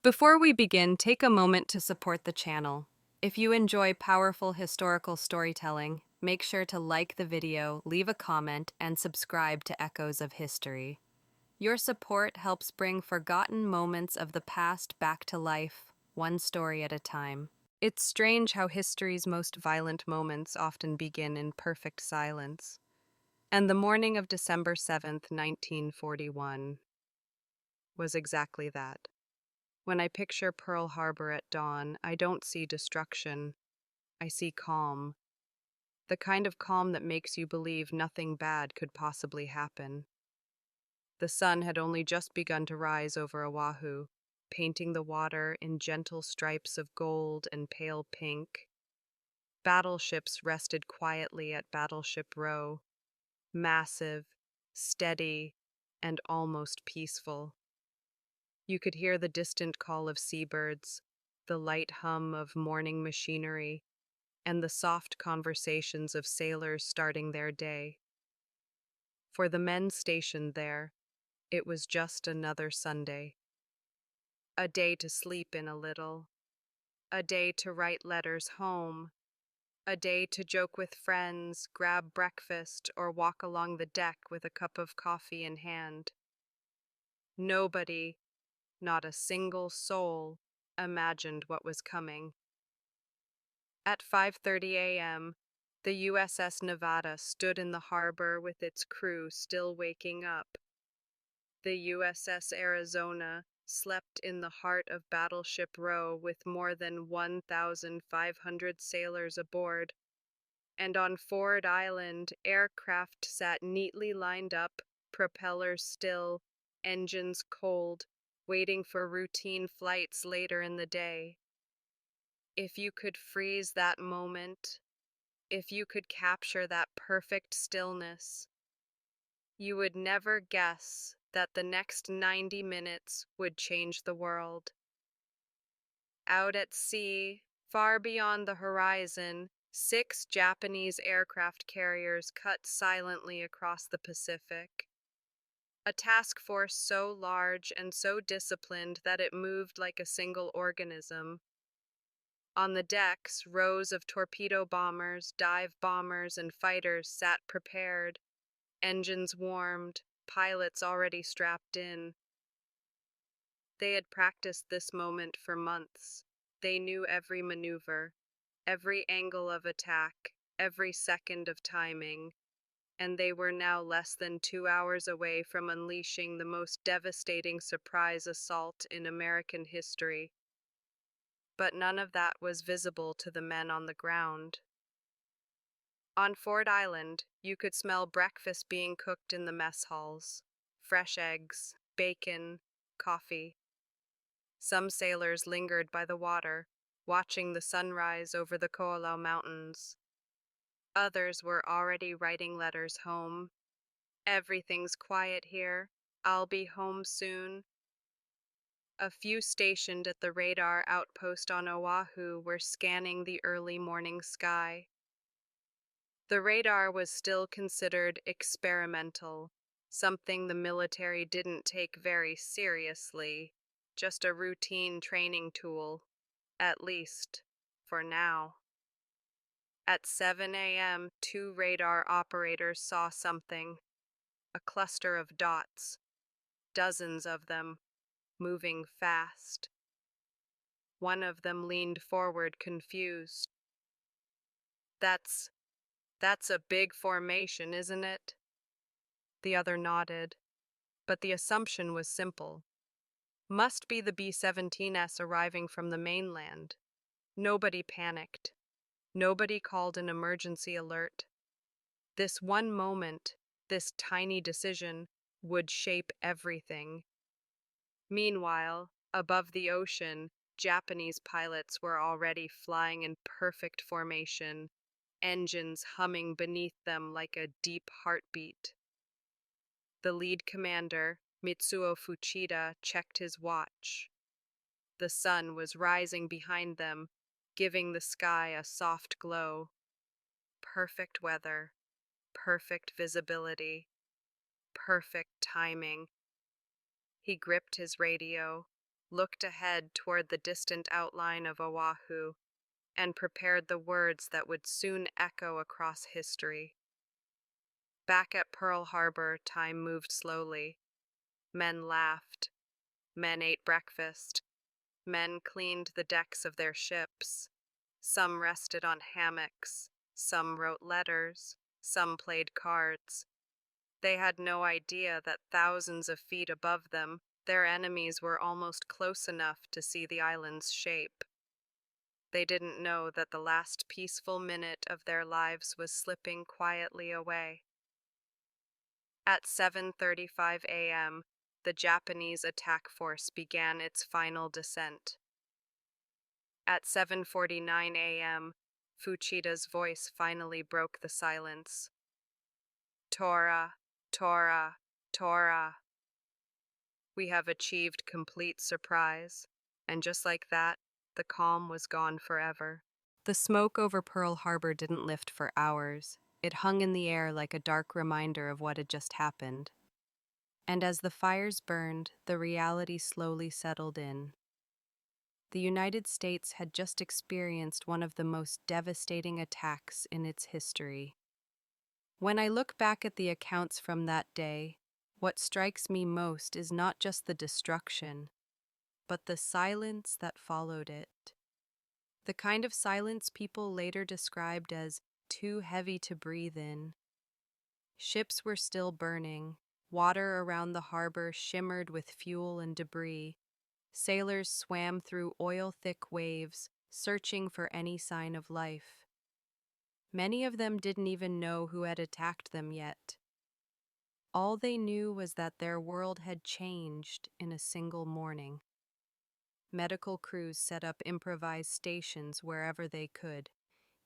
Before we begin, take a moment to support the channel. If you enjoy powerful historical storytelling, make sure to like the video, leave a comment, and subscribe to Echoes of History. Your support helps bring forgotten moments of the past back to life, one story at a time. It's strange how history's most violent moments often begin in perfect silence. And the morning of December 7th, 1941, was exactly that. When I picture Pearl Harbor at dawn, I don't see destruction. I see calm. The kind of calm that makes you believe nothing bad could possibly happen. The sun had only just begun to rise over Oahu, painting the water in gentle stripes of gold and pale pink. Battleships rested quietly at Battleship Row, massive, steady, and almost peaceful. You could hear the distant call of seabirds, the light hum of morning machinery, and the soft conversations of sailors starting their day. For the men stationed there, it was just another Sunday. A day to sleep in a little, a day to write letters home, a day to joke with friends, grab breakfast, or walk along the deck with a cup of coffee in hand. Nobody, not a single soul, imagined what was coming. At 5:30 a.m., the USS Nevada stood in the harbor with its crew still waking up. The USS Arizona slept in the heart of Battleship Row with more than 1,500 sailors aboard, and on Ford Island, aircraft sat neatly lined up, propellers still, engines cold, waiting for routine flights later in the day. If you could freeze that moment, if you could capture that perfect stillness, you would never guess that the next 90 minutes would change the world. Out at sea, far beyond the horizon, 6 Japanese aircraft carriers cut silently across the Pacific. A task force so large and so disciplined that it moved like a single organism. On the decks, rows of torpedo bombers, dive bombers, and fighters sat prepared, engines warmed, pilots already strapped in. They had practiced this moment for months. They knew every maneuver, every angle of attack, every second of timing, and they were now less than 2 hours away from unleashing the most devastating surprise assault in American history. But none of that was visible to the men on the ground. On Ford Island, you could smell breakfast being cooked in the mess halls. Fresh eggs, bacon, coffee. Some sailors lingered by the water, watching the sunrise over the Ko'olau Mountains. Others were already writing letters home. "Everything's quiet here. I'll be home soon." A few stationed at the radar outpost on Oahu were scanning the early morning sky. The radar was still considered experimental, something the military didn't take very seriously, just a routine training tool, at least for now. At 7 a.m., 2 radar operators saw something, a cluster of dots, dozens of them, moving fast. One of them leaned forward, confused. That's that's a big formation, isn't it?" The other nodded, but the assumption was simple. Must be the B-17S arriving from the mainland. Nobody panicked. Nobody called an emergency alert. This one moment, this tiny decision, would shape everything. Meanwhile, above the ocean, Japanese pilots were already flying in perfect formation, engines humming beneath them like a deep heartbeat. The lead commander, Mitsuo Fuchida, checked his watch. The sun was rising behind them, giving the sky a soft glow. Perfect weather, perfect visibility, perfect timing. He gripped his radio, looked ahead toward the distant outline of Oahu, and prepared the words that would soon echo across history. Back at Pearl Harbor, time moved slowly. Men laughed. Men ate breakfast. Men cleaned the decks of their ships. Some rested on hammocks. Some wrote letters. Some played cards. They had no idea that thousands of feet above them, their enemies were almost close enough to see the island's shape. They didn't know that the last peaceful minute of their lives was slipping quietly away. At 7:35 a.m., the Japanese attack force began its final descent. At 7:49 a.m., Fuchida's voice finally broke the silence. Tora, Tora, Tora. We have achieved complete surprise. And just like that, the calm was gone forever. The smoke over Pearl Harbor didn't lift for hours. It hung in the air like a dark reminder of what had just happened. And as the fires burned, the reality slowly settled in. The United States had just experienced one of the most devastating attacks in its history. When I look back at the accounts from that day, what strikes me most is not just the destruction, but the silence that followed it. The kind of silence people later described as too heavy to breathe in. Ships were still burning. Water around the harbor shimmered with fuel and debris. Sailors swam through oil-thick waves, searching for any sign of life. Many of them didn't even know who had attacked them yet. All they knew was that their world had changed in a single morning. Medical crews set up improvised stations wherever they could,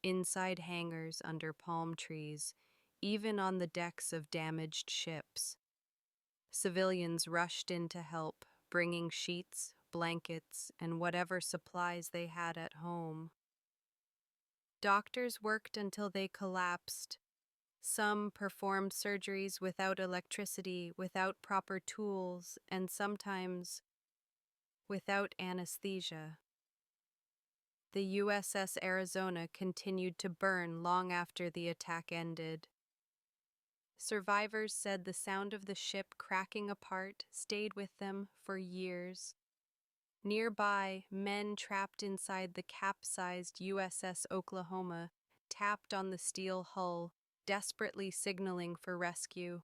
inside hangars under palm trees, even on the decks of damaged ships. Civilians rushed in to help, bringing sheets, blankets, and whatever supplies they had at home. Doctors worked until they collapsed. Some performed surgeries without electricity, without proper tools, and sometimes without anesthesia. The USS Arizona continued to burn long after the attack ended. Survivors said the sound of the ship cracking apart stayed with them for years. Nearby, men trapped inside the capsized USS Oklahoma tapped on the steel hull, desperately signaling for rescue.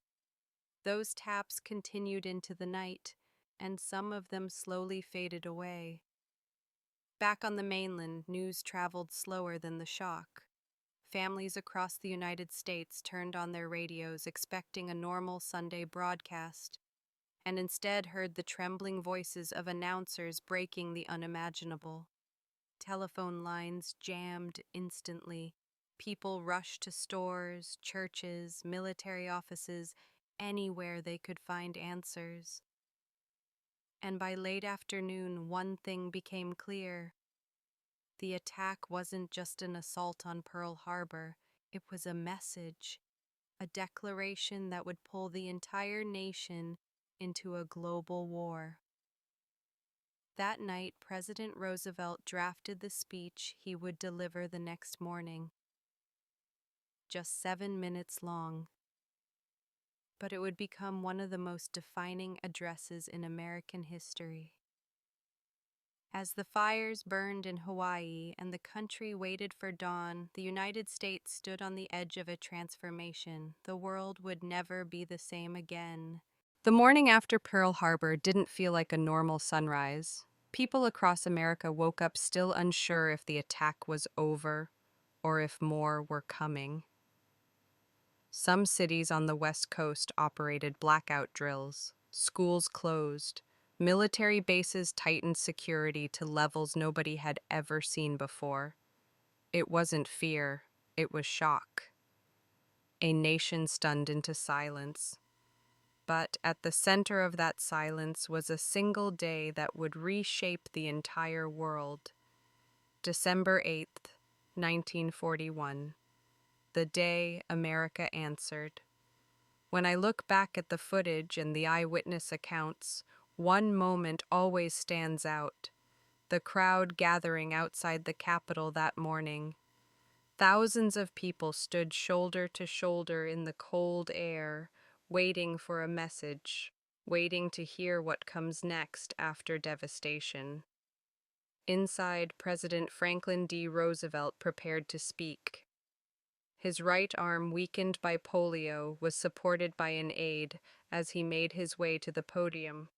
Those taps continued into the night, and some of them slowly faded away. Back on the mainland, news traveled slower than the shock. Families across the United States turned on their radios expecting a normal Sunday broadcast, and instead heard the trembling voices of announcers breaking the unimaginable. Telephone lines jammed instantly. People rushed to stores, churches, military offices, anywhere they could find answers. And by late afternoon, one thing became clear. The attack wasn't just an assault on Pearl Harbor, it was a message, a declaration that would pull the entire nation into a global war. That night, President Roosevelt drafted the speech he would deliver the next morning. Just 7 minutes long. But it would become one of the most defining addresses in American history. As the fires burned in Hawaii and the country waited for dawn, the United States stood on the edge of a transformation. The world would never be the same again. The morning after Pearl Harbor didn't feel like a normal sunrise. People across America woke up still unsure if the attack was over or if more were coming. Some cities on the West Coast operated blackout drills. Schools closed. Military bases tightened security to levels nobody had ever seen before. It wasn't fear, it was shock. A nation stunned into silence. But at the center of that silence was a single day that would reshape the entire world. December 8th, 1941. The day America answered. When I look back at the footage and the eyewitness accounts, One moment always stands out: the crowd gathering outside the Capitol that morning. Thousands of people stood shoulder to shoulder in the cold air, waiting for a message, waiting to hear what comes next after devastation. Inside, President Franklin D. Roosevelt prepared to speak. His right arm, weakened by polio, was supported by an aide as he made his way to the podium.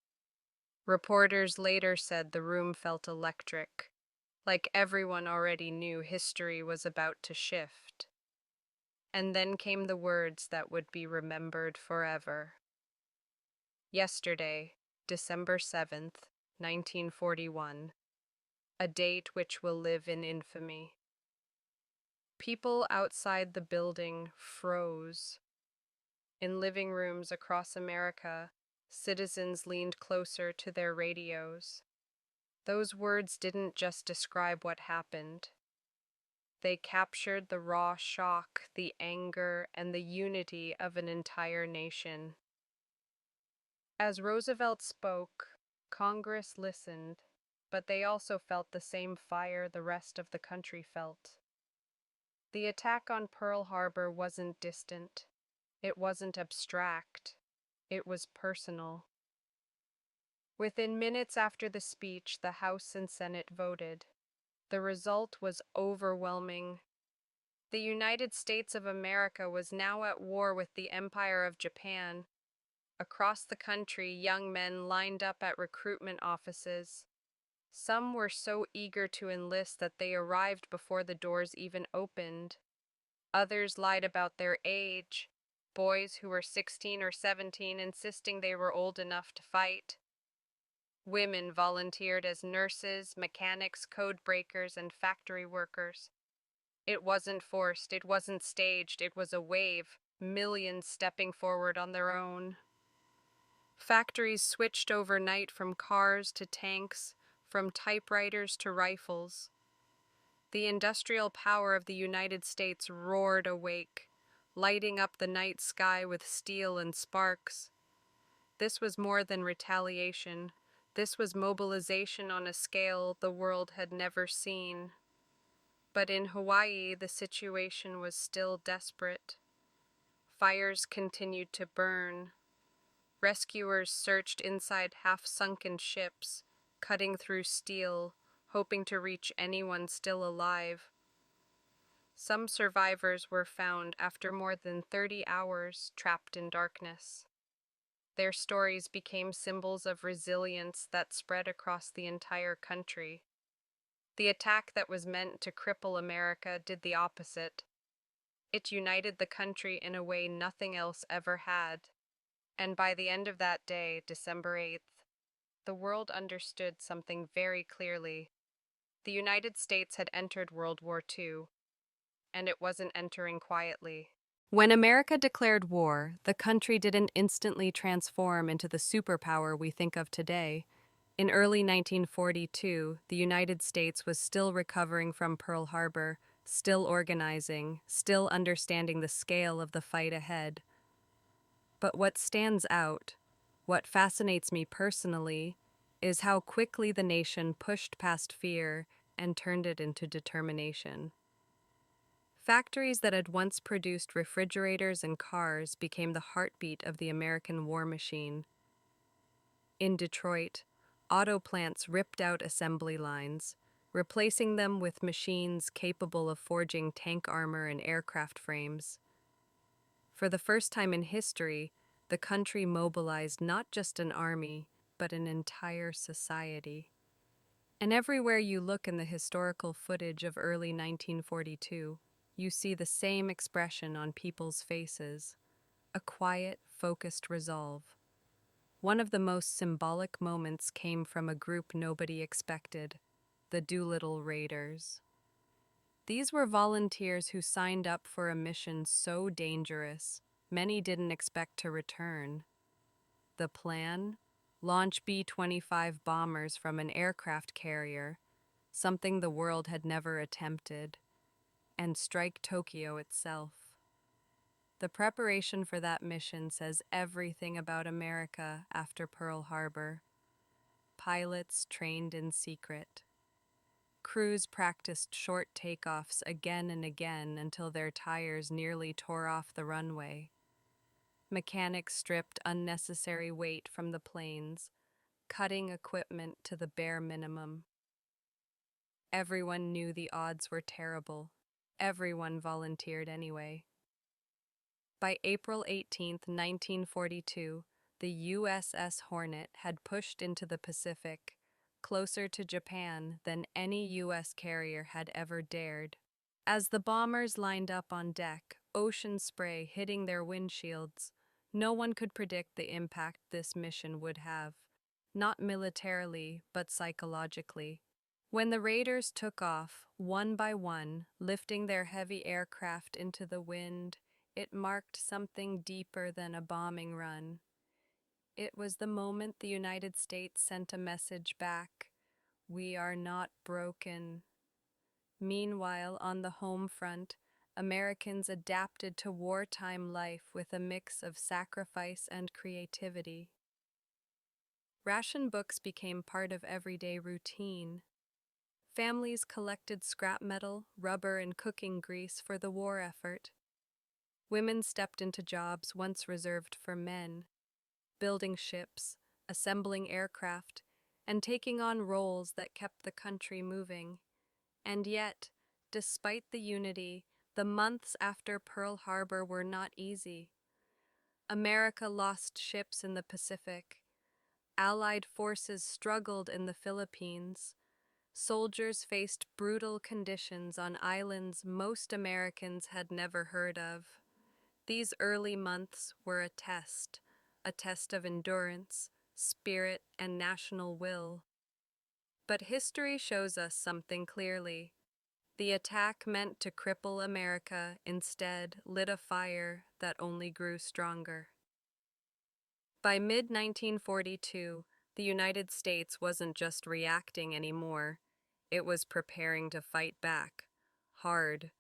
Reporters later said the room felt electric, like everyone already knew history was about to shift. And then came the words that would be remembered forever. Yesterday, December 7th, 1941, a date which will live in infamy. People outside the building froze. In living rooms across America, citizens leaned closer to their radios. Those words didn't just describe what happened. They captured the raw shock, the anger, and the unity of an entire nation. As Roosevelt spoke, Congress listened, but they also felt the same fire the rest of the country felt. The attack on Pearl Harbor wasn't distant. It wasn't abstract. It was personal. Within minutes after the speech, the House and Senate voted. The result was overwhelming. The United States of America was now at war with the Empire of Japan. Across the country, young men lined up at recruitment offices. Some were so eager to enlist that they arrived before the doors even opened. Others lied about their age, boys who were 16 or 17 insisting they were old enough to fight. Women volunteered as nurses, mechanics, code breakers, and factory workers. It wasn't forced, it wasn't staged, it was a wave, millions stepping forward on their own. Factories switched overnight from cars to tanks, from typewriters to rifles. The industrial power of the United States roared awake, lighting up the night sky with steel and sparks. This was more than retaliation. This was mobilization on a scale the world had never seen. But in Hawaii, the situation was still desperate. Fires continued to burn. Rescuers searched inside half-sunken ships, cutting through steel, hoping to reach anyone still alive. Some survivors were found after more than 30 hours trapped in darkness. Their stories became symbols of resilience that spread across the entire country. The attack that was meant to cripple America did the opposite. It united the country in a way nothing else ever had. And by the end of that day, December 8th, the world understood something very clearly. The United States had entered World War II, and it wasn't entering quietly. When America declared war, the country didn't instantly transform into the superpower we think of today. In early 1942, the United States was still recovering from Pearl Harbor, still organizing, still understanding the scale of the fight ahead. But what stands out, what fascinates me personally, is how quickly the nation pushed past fear and turned it into determination. Factories that had once produced refrigerators and cars became the heartbeat of the American war machine. In Detroit, auto plants ripped out assembly lines, replacing them with machines capable of forging tank armor and aircraft frames. For the first time in history, the country mobilized not just an army, but an entire society. And everywhere you look in the historical footage of early 1942, you see the same expression on people's faces, a quiet, focused resolve. One of the most symbolic moments came from a group nobody expected, the Doolittle Raiders. These were volunteers who signed up for a mission so dangerous, many didn't expect to return. The plan? Launch B-25 bombers from an aircraft carrier, something the world had never attempted, and strike Tokyo itself. The preparation for that mission says everything about America after Pearl Harbor. pilots trained in secret. Crews practiced short takeoffs again and again until their tires nearly tore off the runway. Mechanics stripped unnecessary weight from the planes, cutting equipment to the bare minimum. Everyone knew the odds were terrible. Everyone volunteered anyway. By April 18, 1942, the USS Hornet had pushed into the Pacific, closer to Japan than any U.S. carrier had ever dared. As the bombers lined up on deck, ocean spray hitting their windshields, no one could predict the impact this mission would have, not militarily, but psychologically. When the raiders took off, one by one, lifting their heavy aircraft into the wind, it marked something deeper than a bombing run. It was the moment the United States sent a message back: "We are not broken." Meanwhile, on the home front, Americans adapted to wartime life with a mix of sacrifice and creativity. Ration books became part of everyday routine. Families collected scrap metal, rubber, and cooking grease for the war effort. Women stepped into jobs once reserved for men, building ships, assembling aircraft, and taking on roles that kept the country moving. And yet, despite the unity, the months after Pearl Harbor were not easy. America lost ships in the Pacific. Allied forces struggled in the Philippines. Soldiers faced brutal conditions on islands most Americans had never heard of. These early months were a test of endurance, spirit, and national will. But history shows us something clearly. The attack meant to cripple America instead lit a fire that only grew stronger. By mid-1942, the United States wasn't just reacting anymore. It was preparing to fight back, hard,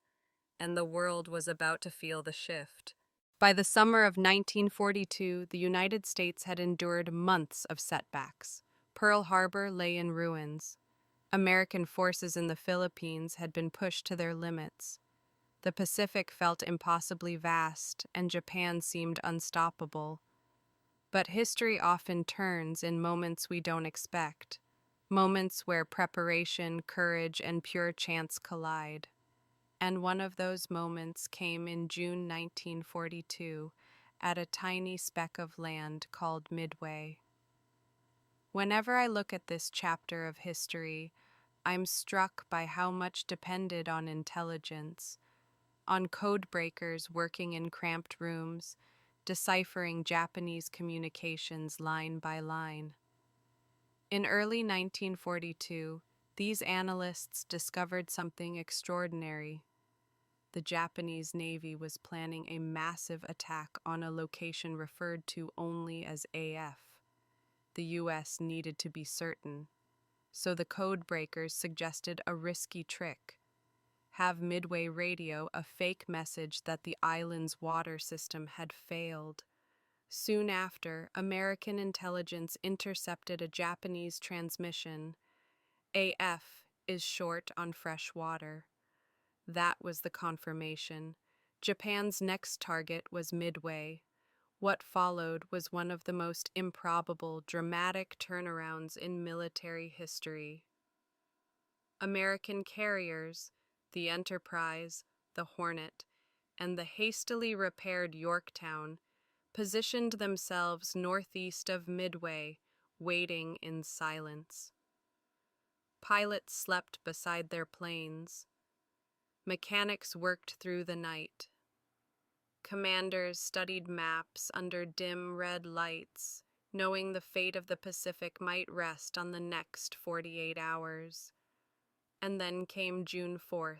and the world was about to feel the shift. By the summer of 1942, the United States had endured months of setbacks. Pearl Harbor lay in ruins. American forces in the Philippines had been pushed to their limits. The Pacific felt impossibly vast, and Japan seemed unstoppable. But history often turns in moments we don't expect, moments where preparation, courage, and pure chance collide. And one of those moments came in June 1942 at a tiny speck of land called Midway. Whenever I look at this chapter of history, I'm struck by how much depended on intelligence, on code breakers working in cramped rooms, deciphering Japanese communications line by line. In early 1942, these analysts discovered something extraordinary. The Japanese Navy was planning a massive attack on a location referred to only as AF. The U.S. needed to be certain, so the code breakers suggested a risky trick: have Midway radio a fake message that the island's water system had failed. Soon after, American intelligence intercepted a Japanese transmission. AF is short on fresh water. That was the confirmation. Japan's next target was Midway. What followed was one of the most improbable, dramatic turnarounds in military history. American carriers, the Enterprise, the Hornet, and the hastily repaired Yorktown, positioned themselves northeast of Midway, waiting in silence. Pilots slept beside their planes. Mechanics worked through the night. Commanders studied maps under dim red lights, knowing the fate of the Pacific might rest on the next 48 hours. And then came June 4th.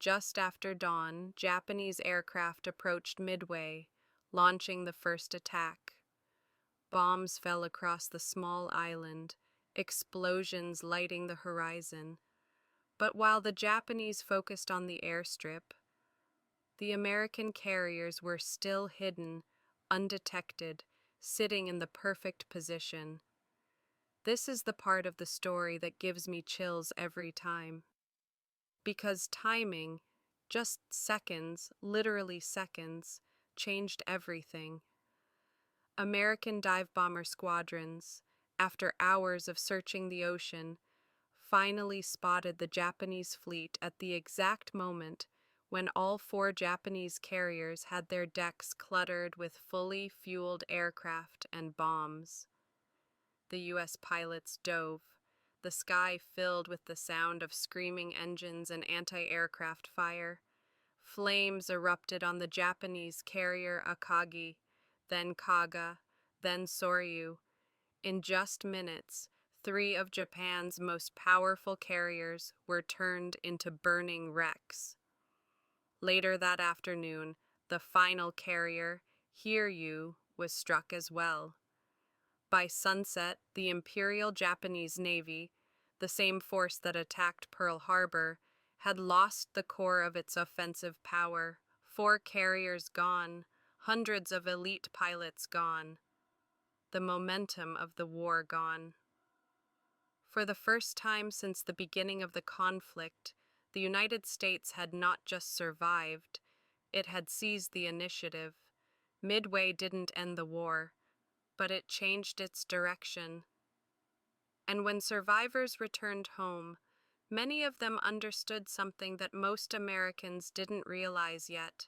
Just after dawn, Japanese aircraft approached Midway, launching the first attack. Bombs fell across the small island, explosions lighting the horizon. But while the Japanese focused on the airstrip, the American carriers were still hidden, undetected, sitting in the perfect position. This is the part of the story that gives me chills every time. Because timing, just seconds, literally seconds, changed everything. American dive bomber squadrons, after hours of searching the ocean, finally spotted the Japanese fleet at the exact moment when all four Japanese carriers had their decks cluttered with fully fueled aircraft and bombs. The U.S. pilots dove, the sky filled with the sound of screaming engines and anti-aircraft fire. Flames erupted on the Japanese carrier Akagi, then Kaga, then Soryu. In just minutes, three of Japan's most powerful carriers were turned into burning wrecks. Later that afternoon, the final carrier, Hiryu, was struck as well. By sunset, the Imperial Japanese Navy, the same force that attacked Pearl Harbor, had lost the core of its offensive power. Four carriers gone, hundreds of elite pilots gone, the momentum of the war gone. For the first time since the beginning of the conflict, the United States had not just survived, it had seized the initiative. Midway didn't end the war, but it changed its direction. And when survivors returned home, many of them understood something that most Americans didn't realize yet.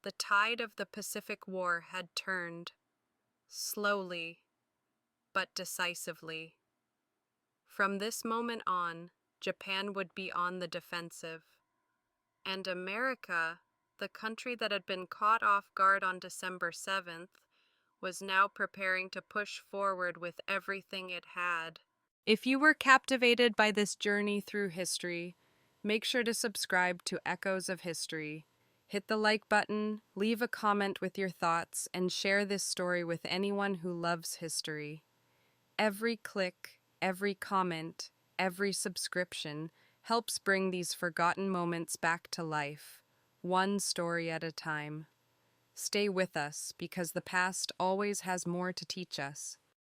The tide of the Pacific War had turned, slowly, but decisively. From this moment on, Japan would be on the defensive. And America, the country that had been caught off guard on December 7th, was now preparing to push forward with everything it had. If you were captivated by this journey through history, make sure to subscribe to Echoes of History. Hit the like button, leave a comment with your thoughts, and share this story with anyone who loves history. Every click, every comment, every subscription helps bring these forgotten moments back to life, one story at a time. Stay with us because the past always has more to teach us.